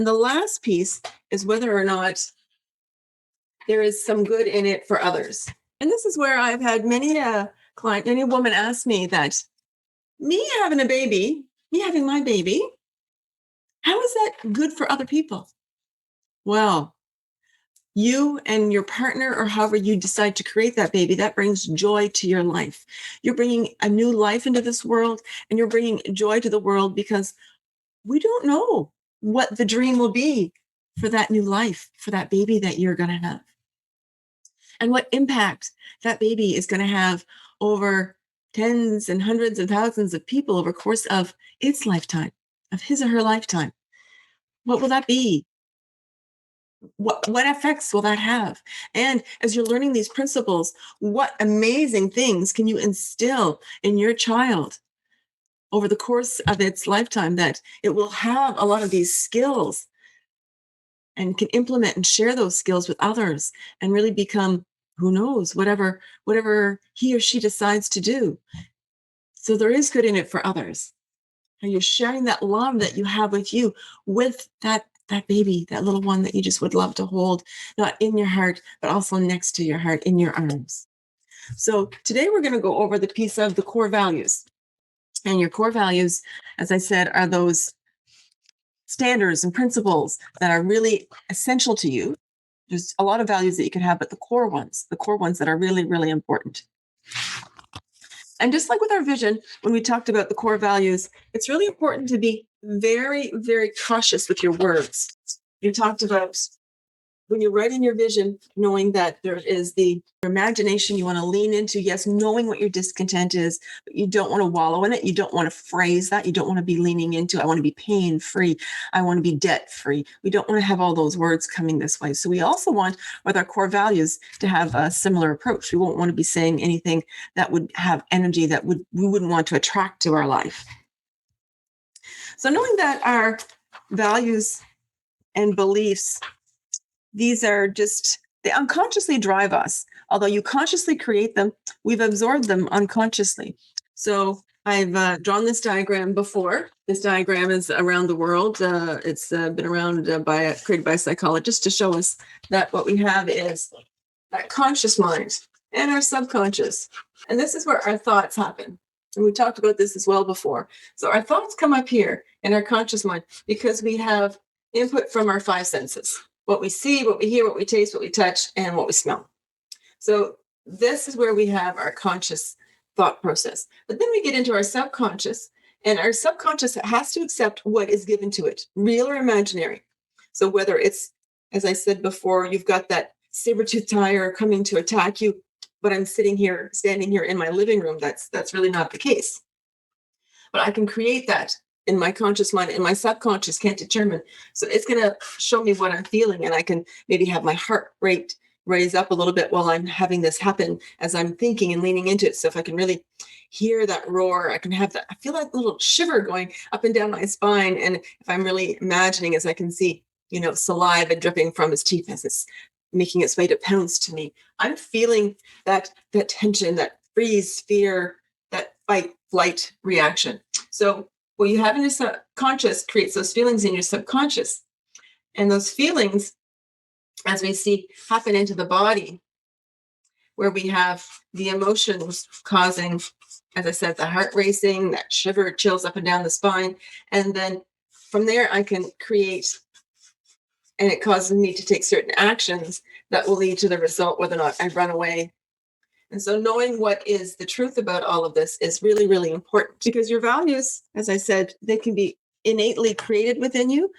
And the last piece is whether or not there is some good in it for others. And this is where I've had many a client, many a woman ask me that me having a baby, me having my baby, how is that good for other people? Well, you and your partner, or however you decide to create that baby, that brings joy to your life. You're bringing a new life into this world, and you're bringing joy to the world because we don't know what the dream will be for that new life, for that baby that you're going to have, and what impact that baby is going to have over tens and hundreds and thousands of people over the course of its lifetime, of his or her lifetime. What will that be? What effects will that have? And as you're learning these principles, what amazing things can you instill in your child over the course of its lifetime, that it will have a lot of these skills and can implement and share those skills with others and really become, who knows, whatever he or she decides to do. So there is good in it for others. And you're sharing that love that you have with you, with that baby, that little one that you just would love to hold, not in your heart, but also next to your heart, in your arms. So today we're going to go over the piece of the core values. And your core values, as I said, are those standards and principles that are really essential to you. There's a lot of values that you can have, but the core ones that are really, really important. And just like with our vision, when we talked about the core values, it's really important to be very, very cautious with your words. You talked about when you're writing your vision, knowing that there is the imagination you want to lean into, yes, knowing what your discontent is, but you don't want to wallow in it. You don't want to phrase that. You don't want to be leaning into, I want to be pain-free. I want to be debt-free. We don't want to have all those words coming this way. So we also want, with our core values, to have a similar approach. We won't want to be saying anything that would have energy that we wouldn't want to attract to our life. So knowing that our values and beliefs, these are just, they unconsciously drive us. Although you consciously create them, we've absorbed them unconsciously. So I've drawn this diagram before. This diagram is around the world. It's been around created by a psychologist to show us that what we have is that conscious mind and our subconscious. And this is where our thoughts happen. And we talked about this as well before. So our thoughts come up here in our conscious mind because we have input from our five senses: what we see, what we hear, what we taste, what we touch, and what we smell. So this is where we have our conscious thought process. But then we get into our subconscious, and our subconscious has to accept what is given to it, real or imaginary. So whether it's, as I said before, you've got that saber-toothed tiger coming to attack you, but I'm standing here in my living room, that's really not the case. But I can create that in my conscious mind, and my subconscious can't determine. So it's going to show me what I'm feeling, and I can maybe have my heart rate raise up a little bit while I'm having this happen as I'm thinking and leaning into it. So if I can really hear that roar, I can have that, I feel that little shiver going up and down my spine. And if I'm really imagining, as I can see, saliva dripping from his teeth as it's making its way to pounce to me, I'm feeling that tension, that freeze, fear, that fight, flight reaction. So what you have in your subconscious creates those feelings in your subconscious. And those feelings, as we see, happen into the body, where we have the emotions causing, as I said, the heart racing, that shiver, chills up and down the spine. And then from there, I can create, and it causes me to take certain actions that will lead to the result, whether or not I run away. And so knowing what is the truth about all of this is really, really important, because your values, as I said, they can be innately created within you,